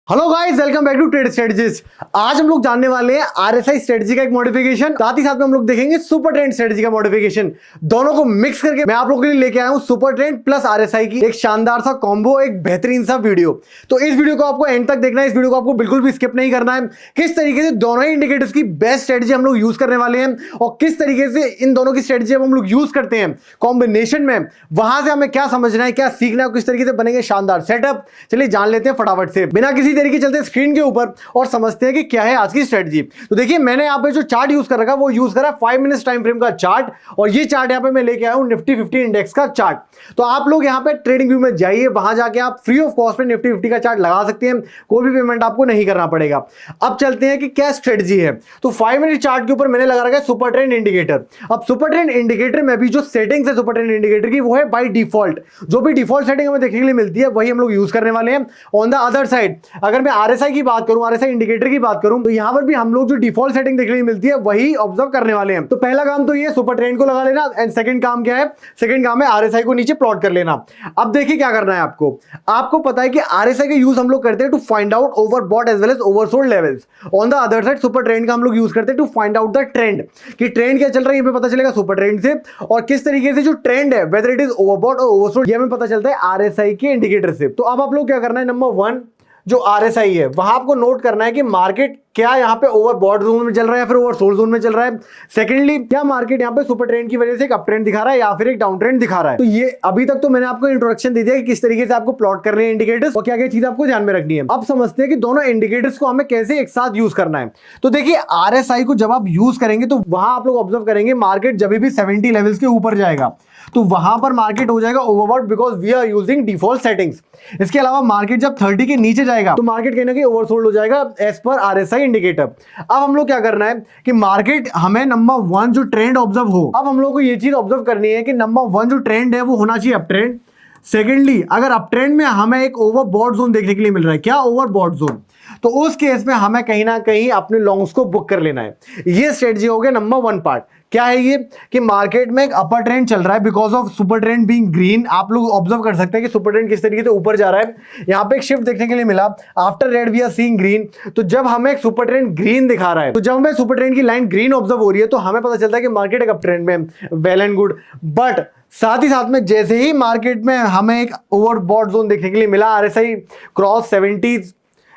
Hello guys, welcome back to trade strategies. आज हम लोग जानने वाले हैं आरएसआई स्ट्रेटजी का एक मॉडिफिकेशन, साथ ही साथ में हम लोग देखेंगे सुपर ट्रेंड स्ट्रेटजी का मॉडिफिकेशन। दोनों को मिक्स करके मैं आप लोगों के लिए लेके आया हूं सुपर ट्रेंड प्लस आरएसआई की एक शानदार सा कॉम्बो, एक बेहतरीन सा वीडियो। तो इस वीडियो को आपको एंड तक देखना है, इस वीडियो को आपको बिल्कुल भी स्किप नहीं करना है। किस तरीके से दोनों ही इंडिकेटर्स की बेस्ट स्ट्रेटजी हम लोग यूज करने वाले हैं और किस तरीके से इन दोनों की स्ट्रेटजी हम लोग यूज करते हैं कॉम्बिनेशन में, वहां से हमें क्या समझना है, क्या सीखना है, किस तरीके से बनेंगे शानदार सेटअप। चलिए जान लेते हैं फटाफट से, बिना किसी तरीके चलते स्क्रीन के ऊपर और समझते हैं कि क्या है आज की स्ट्रेटजी। तो देखिए, मैंने यहां पे जो चार्ट यूज कर रखा है वो यूज करा 5 मिनट्स टाइम फ्रेम का चार्ट, और ये चार्ट यहां पे मैं लेके आया हूं निफ्टी 50 इंडेक्स का चार्ट। तो आप लोग यहां पे ट्रेडिंग व्यू में जाइए, वहां जाके आप फ्री ऑफ कॉस्ट पे निफ्टी 50 का चार्ट लगा सकते हैं, कोई भी पेमेंट आपको नहीं करना पड़ेगा। अब चलते हैं कि क्या स्ट्रेटजी है। तो 5 मिनट चार्ट के ऊपर मैंने लगा रखा है सुपर ट्रेंड इंडिकेटर। अब सुपर ट्रेंड इंडिकेटर में भी जो सेटिंग्स है सुपर ट्रेंड इंडिकेटर की, वो है बाय डिफॉल्ट। जो भी डिफॉल्ट सेटिंग हमें देखने के लिए मिलती है वही हम लोग यूज करने वाले हैं। ऑन द अदर साइड, अगर मैं आरएसआई की बात करूं, आरएसआई इंडिकेटर की बात करूं, तो यहां पर भी हम लोग जो डिफॉल्ट सेटिंग देखने को मिलती है वही ऑब्जर्व करने वाले हैं। तो पहला काम तो ये सुपर ट्रेंड को लगा लेना, एंड सेकंड काम क्या है, सेकंड काम है आरएसआई को नीचे प्लॉट कर लेना। अब देखिए क्या करना है आपको पता है कि आरएसआई का यूज हम लोग करते हैं to find out overbought as well as oversold levels. On the other side super trend का हम लोग यूज करते हैं to find out the trend, कि ट्रेंड क्या चल रहा है, ये पता चलेगा सुपर ट्रेंड से, और किस तरीके से जो ट्रेंड है वेदर इट इज ओवरबॉट और ओवरसोल्ड, ये हमें पता चलता है आरएसआई के इंडिकेटर से। तो अब आप लोग क्या करना है, नंबर 1 जो आरएसआई है वहां आपको नोट करना है कि मार्केट क्या यहाँ पे ओवरबॉट जोन में चल रहा है या फिर ओवरसोल्ड जोन में चल रहा है। सेकेंडली, क्या मार्केट यहाँ पे सुपर ट्रेंड की वजह से एक अप ट्रेंड दिखा रहा है या फिर एक डाउन ट्रेंड दिखा रहा है। तो ये अभी तक तो मैंने आपको इंट्रोडक्शन दे दिया कि किस तरीके से आपको प्लॉट करने हैं इंडिकेटर्स और क्या क्या चीज आपको ध्यान में रखनी है। अब समझते हैं कि दोनों इंडिकेटर्स को हमें कैसे एक साथ यूज करना है। तो देखिए, आरएसआई को जब आप यूज करेंगे तो वहां आप लोग ऑब्जर्व करेंगे मार्केट जब भी 70 लेवल्स के ऊपर जाएगा तो वहां पर मार्केट हो जाएगा overbought, because we are using default settings. इसके अलावा मार्केट जब 30 के नीचे जाएगा तो मार्केट कहीं ना कहीं ओवरसोल्ड हो जाएगा एज पर आरएसआई इंडिकेटर। अब हम लोग क्या करना है कि मार्केट हमें नंबर 1 जो ट्रेंड ऑब्जर्व हो, अब हम लोग को ये चीज ऑब्जर्व करनी है कि नंबर 1 जो ट्रेंड है वो होना चाहिए अप ट्रेंड। सेकेंडली, अगर अप ट्रेंड में हमें एक ओवरबॉट जोन देखने के लिए मिल रहा है, क्या ओवरबॉट जोन, तो उस केस में हमें कहीं ना कहीं अपने लॉन्ग्स को बुक कर लेना है। ये स्ट्रेटजी हो गया नंबर 1 पार्ट। क्या है ये कि मार्केट में एक अपर ट्रेंड चल रहा है because of super trend being green. आप लोग ऑब्जर्व कर सकते हैं कि सुपर ट्रेंड किस तरीके से ऊपर जा रहा है। यहां पे एक शिफ्ट देखने के लिए मिला, after red we are seeing green. तो जब हमें एक सुपर ट्रेंड ग्रीन दिखा रहा है, तो जब हमें सुपर ट्रेंड की लाइन ग्रीन ऑब्जर्व हो रही है तो हमें पता चलता है कि मार्केट एक अप ट्रेंड में, वेल एंड गुड। बट साथ ही साथ में जैसे ही मार्केट में हमें एक ओवरबॉट जोन देखने के लिए मिला, आरएसआई क्रॉस 70,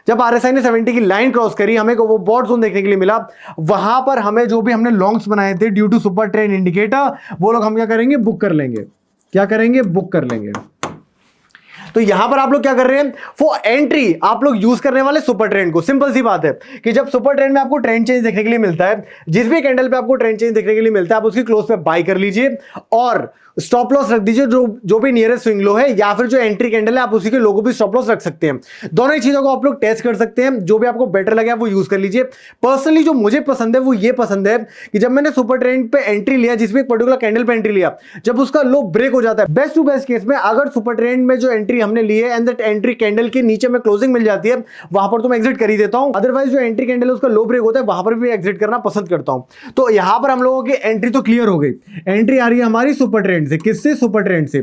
जब आरएसआई ने 70 की लाइन क्रॉस करी, हमें को वो बॉट जोन देखने के लिए मिला, वहां पर हमें जो भी हमने लॉन्ग्स बनाए थे due to super trend indicator, वो लोग हम क्या करेंगे, बुक कर लेंगे। क्या करेंगे, बुक कर लेंगे। तो यहां पर आप लोग क्या कर रहे हैं, फॉर एंट्री आप लोग यूज करने वाले सुपर ट्रेंड को। सिंपल सी बात है कि जब सुपर ट्रेंड में आपको ट्रेंड चेंज देखने के लिए मिलता है, जिस भी कैंडल पे आपको ट्रेंड चेंज देखने के लिए मिलता है, आप उसकी क्लोज पे बाय कर लीजिए और स्टॉप लॉस रख दीजिए जो भी नियरेस्ट स्विंग लो है, या फिर जो एंट्री कैंडल है आप उसी के लोगों भी स्टॉप लॉस रख सकते हैं। दोनों ही चीजों को आप लोग टेस्ट कर सकते हैं, जो भी आपको बेटर लगे वो यूज कर लीजिए। पर्सनली जो मुझे पसंद है वो ये पसंद है कि जब मैंने सुपर ट्रेंड पे एंट्री लिया, जिसमें एक पर्टिकुलर कैंडल पे एंट्री लिया, जब उसका लो ब्रेक हो जाता है, बेस्ट टू बेस्ट केस में अगर सुपर ट्रेंड में जो एंट्री हमने ली है एंड दैट एंट्री कैंडल के नीचे में क्लोजिंग मिल जाती है, वहां पर तो मैं एग्जिट कर ही देता हूं। अदरवाइज जो एंट्री कैंडल है उसका लो ब्रेक होता है, वहां पर भी एग्जिट करना पसंद करता हूं। तो यहां पर हम लोगों की एंट्री तो क्लियर हो गई। एंट्री आ रही है हमारी सुपर ट्रेंड से। किससे, सुपर ट्रेंड से।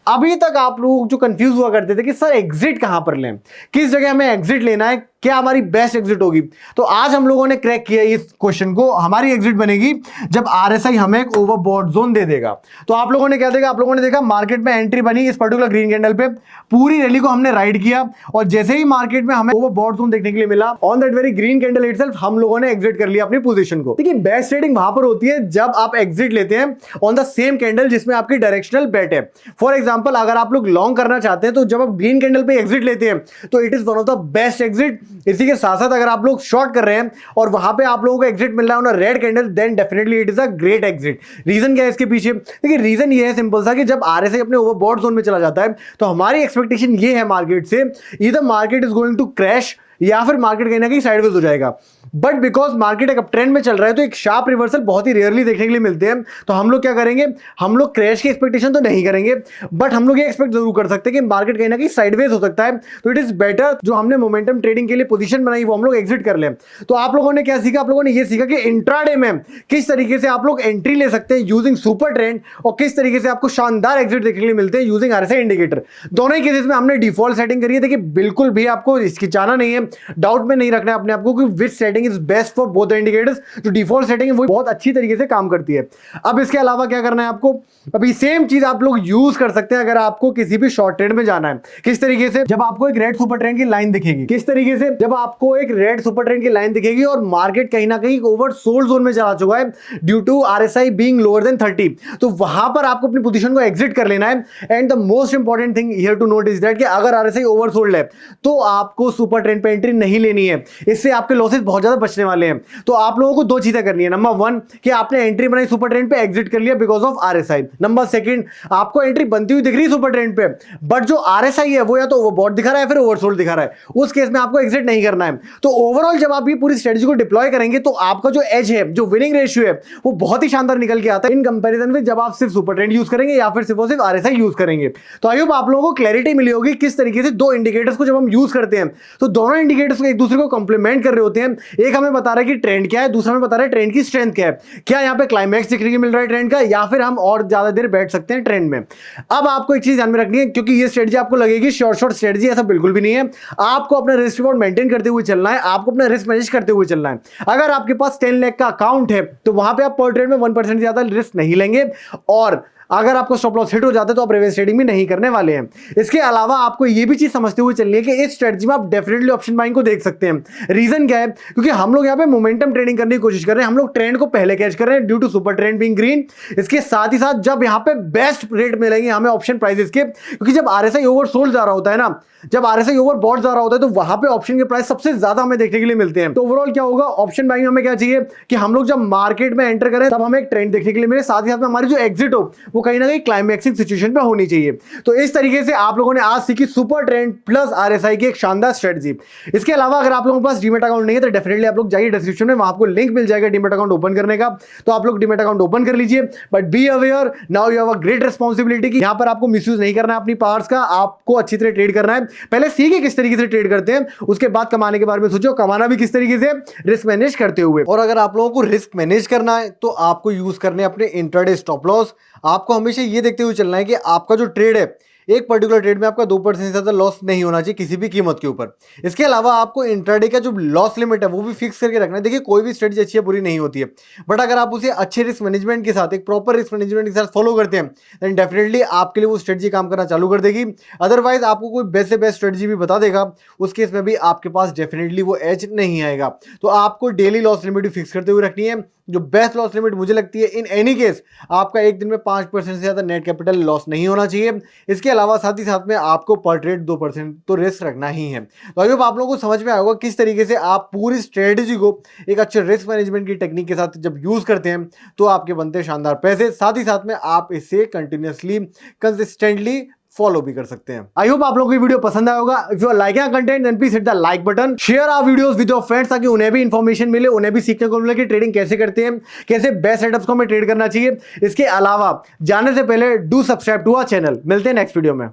अभी तक आप लोग जो कंफ्यूज हुआ करते थे कि सर एग्जिट कहां पर लें, किस जगह हमें एग्जिट लेना है, क्या हमारी बेस्ट एग्जिट होगी, तो आज हम लोगों ने क्रैक किया इस क्वेश्चन को। हमारी एग्जिट बनेगी जब आरएसआई हमें एक ओवरबॉट जोन दे देगा। तो आप लोगों ने क्या देखा, आप लोगों ने देखा मार्केट में एंट्री बनी इस पर्टिकुलर ग्रीन कैंडल पे, पूरी रैली को हमने राइड किया और जैसे ही मार्केट में हमें ओवरबॉट जोन देखने के लिए मिला, on that very green candle itself हम लोगों ने एग्जिट कर लिया अपनी पोजीशन को। देखिए, बेस्ट ट्रेडिंग वहां पर होती है जब आप एग्जिट लेते हैं ऑन द सेम कैंडल जिसमें आपकी डायरेक्शनल बेट है। फॉर एग्जांपल, अगर आप लोग लॉन्ग करना चाहते हैं तो जब आप ग्रीन कैंडल पे एग्जिट लेते हैं तो it is one of the best exit. इसी के साथ साथ अगर आप लोग शॉर्ट कर रहे हैं और वहां पे आप लोगों को एग्जिट मिल रहा है on a red candle, then definitely it is a great exit. Reason क्या है इसके पीछे, देखिए रीजन ये है सिंपल सा कि जब आरएसआई अपने ओवरबॉट जोन में चला जाता है तो हमारी एक्सपेक्टेशन ये है मार्केट से, either market is going to crash या फिर मार्केट कहीं ना कहीं साइडवेज हो जाएगा। बट बिकॉज मार्केट एक अप ट्रेंड में चल रहा है तो एक शार्प रिवर्सल बहुत ही रेयरली देखने के लिए मिलते हैं। तो हम लोग क्या करेंगे, हम लोग क्रैश की एक्सपेक्टेशन तो नहीं करेंगे, बट हम लोग ये एक्सपेक्ट जरूर कर सकते हैं कि मार्केट कहीं ना कहीं साइडवेज हो सकता है। तो इट इज बेटर जो हमने मोमेंटम ट्रेडिंग के लिए पोजीशन बनाई वो हम लोग एग्जिट कर लें। तो आप लोगों ने क्या सीखा, आप लोगों ने ये सीखा कि इंट्राडे में किस तरीके से आप लोग एंट्री ले सकते हैं यूजिंग सुपर ट्रेंड और किस तरीके से आपको शानदार एग्जिट देखने के लिए मिलते हैं यूजिंग आरएसआई इंडिकेटर। दोनों ही केसेस में हमने डिफॉल्ट सेटिंग करी है। देखिए, बिल्कुल भी आपको हिचकिचाना नहीं है, डाउट में नहीं रखना है अपने आपको कि which setting is best for both indicators. जो डिफॉल्ट सेटिंग है वो बहुत अच्छी तरीके से काम करती है। अब इसके अलावा क्या करना है आपको, अभी सेम चीज आप लोग यूज कर सकते हैं अगर आपको किसी भी शॉर्ट ट्रेड में जाना है। किस तरीके से, जब आपको एक रेड सुपर ट्रेंड की लाइन दिखेगी, किस तरीके से, जब आपको एक रेड सुपर ट्रेंड की लाइन दिखेगी और मार्केट कहीं ना कहीं ओवर सोल्ड जोन में चला चुका है due to RSI being lower than 30, तो वहां पर आपको अपनी पोजीशन को एग्जिट कर लेना है। And the most important thing here to note is that कि अगर RSI ओवर सोल्ड है तो आपको सुपर ट्रेंड पे एंट्री नहीं लेनी है, इससे आपके लॉसेस बहुत ज्यादा बचने वाले हैं। तो आप लोगों को दो चीजें करनी है। नंबर वन कि आपने एंट्री बनाई सुपर ट्रेंड पे, एग्जिट कर लिया because of RSI। Number second, आपको एंट्री बनती हुई दिख रही है सुपर ट्रेंड पे, बट जो RSI है वो या तो ओवरबॉट दिखा रहा है फिर ओवरसोल्ड दिखा रहा है, उस केस में आपको एग्जिट नहीं करना है। तो ओवरऑल जब आप ये पूरी स्ट्रेटजी को डिप्लॉय करेंगे तो आपका जो एज है, जो विनिंग रेशियो है, वो बहुत ही शानदार निकल के आता है इन कंपैरिजन में जब आप सिर्फ सुपर ट्रेंड यूज करेंगे या फिर सिर्फ RSI यूज करेंगे। तो आई होप आप लोगों को क्लैरिटी मिली होगी किस तरीके से दो इंडिकेटर्स को जब हम यूज करते हैं तो दोनों इंडिकेटर्स एक दूसरे को कंप्लीमेंट कर रहे होते हैं। एक हमें बता रहा है कि ट्रेंड क्या है, दूसरा हमें बता रहा है ट्रेंड की स्ट्रेंथ क्या है, क्या यहाँ पे क्लाइमैक्स देखने को मिल रहा है ट्रेंड का या फिर हम और ज्यादा देर बैठ सकते हैं ट्रेंड में। अब आपको एक चीज ध्यान में रखनी है, क्योंकि ये स्ट्रेटजी आपको लगेगी शॉर्ट स्ट्रेटजी, ऐसा बिल्कुल भी नहीं है। आपको अपना रिस्क रिवॉर्ड मेंटेन करते हुए चलना है, आपको अपना रिस्क मैनेज करते हुए चलना है। अगर आपके पास 10 लाख का अकाउंट है तो वहां पे आप पर ट्रेड में 1% से ज्यादा रिस्क नहीं लेंगे, और अगर आपको स्टॉप लॉस हिट हो जाता है तो आप रिवर्स ट्रेडिंग भी नहीं करने वाले हैं। इसके अलावा आपको ये भी चीज समझते हुए चलनी है कि इस स्ट्रेटजी में आप डेफिनेटली ऑप्शन बाइंग को देख सकते हैं। रीजन क्या है, क्योंकि हम लोग यहाँ पे मोमेंटम ट्रेडिंग करने की कोशिश कर रहे हैं, हम लोग ट्रेंड को पहले कैच कर रहे हैं due to super trend being green. इसके साथ ही साथ जब यहाँ पे बेस्ट रेट मिलेंगे हमें ऑप्शन प्राइसेस के, क्योंकि जब RSI ओवर सोल्ड जा रहा होता है ना, जब RSI ओवर बॉट जा रहा होता है तो वहां पे ऑप्शन के प्राइस सबसे ज्यादा हमें देखने के लिए मिलते हैं। तो ओवरऑल क्या होगा, ऑप्शन बाइंग में हमें क्या चाहिए कि हम लोग जब मार्केट में एंटर करें तब हमें एक ट्रेंड देखने के लिए मिले, साथ ही साथ में हमारी जो एग्जिट हो वो कहीं ना कहीं क्लाइमैक्सिंग सिचुएशन पे होनी चाहिए। तो इस तरीके से आप लोगों ने आज सीखी सुपर ट्रेंड प्लस RSI की एक शानदार स्ट्रेटजी। इसके अलावा अगर आप लोगों के पास डीमैट अकाउंट नहीं है तो डेफिनेटली आप लोग जाइए डिस्क्रिप्शन में, वहां आपको लिंक मिल जाएगा डीमैट अकाउंट ओपन करने का, तो आप लोग डीमैट अकाउंट ओपन कर लीजिए। But be aware, now you have a great responsibility कि यहां पर आपको मिसयूज नहीं करना है अपनी पावर्स का, आपको अच्छी तरह ट्रेड करना है। पहले सीखिए किस तरीके से ट्रेड करते हैं, उसके बाद कमाने के बारे में सोचो, कमाना भी किस तरीके से, रिस्क मैनेज करते हुए। और अगर आप लोगों को रिस्क मैनेज करना है तो आपको यूज करने अपने इंट्राडे स्टॉप लॉस। आपको हमेशा ये देखते हुए चलना है कि आपका जो ट्रेड है, एक पर्टिकुलर ट्रेड में आपका 2% से ज्यादा लॉस नहीं होना चाहिए किसी भी कीमत के ऊपर। इसके अलावा आपको इंट्राडे का जो लॉस लिमिट है वो भी फिक्स करके रखना है। देखिए कोई भी स्ट्रेटजी अच्छी है बुरी नहीं होती है, बट अगर आप उसे अच्छे रिस्क मैनेजमेंट के साथ, एक प्रॉपर रिस्क मैनेजमेंट के साथ फॉलो करते हैं देन डेफिनेटली आपके लिए वो स्ट्रेटजी काम करना चालू कर देगी। अदरवाइज आपको कोई बेस्ट से बेस्ट स्ट्रेटजी भी बता देगा, उस केस में भी आपके पास डेफिनेटली वो एज नहीं आएगा। तो आपको डेली लॉस लिमिट भी फिक्स करते हुए रखनी है। जो बेस्ट लॉस लिमिट मुझे लगती है इन एनी केस आपका एक दिन में 5% से ज्यादा नेट कैपिटल लॉस नहीं होना चाहिए। इसके अलावा साथ ही साथ में आपको पर ट्रेड 2% तो रिस्क रखना ही है। तो आई होप आप लोगों को समझ में आया होगा किस तरीके से आप पूरी स्ट्रेटजी को एक अच्छे रिस्क मैनेजमेंट की टेक्निक के साथ जब यूज करते हैं तो आपके बनते हैं शानदार पैसे। साथ ही साथ में आप इसे कंटिन्यूसली कंसिस्टेंटली फॉलो भी कर सकते हैं। आई होप आप लोगों को वीडियो पसंद आया होगा। If you are liking our content then please hit the like button, share our videos with your friends ताकि उन्हें भी इंफॉर्मेशन मिले, उन्हें भी सीखने को मिले कि ट्रेडिंग कैसे करते हैं, कैसे बेस्ट सेटअप्स को हमें ट्रेड करना चाहिए। इसके अलावा जाने से पहले do subscribe to our channel. मिलते हैं नेक्स्ट वीडियो में।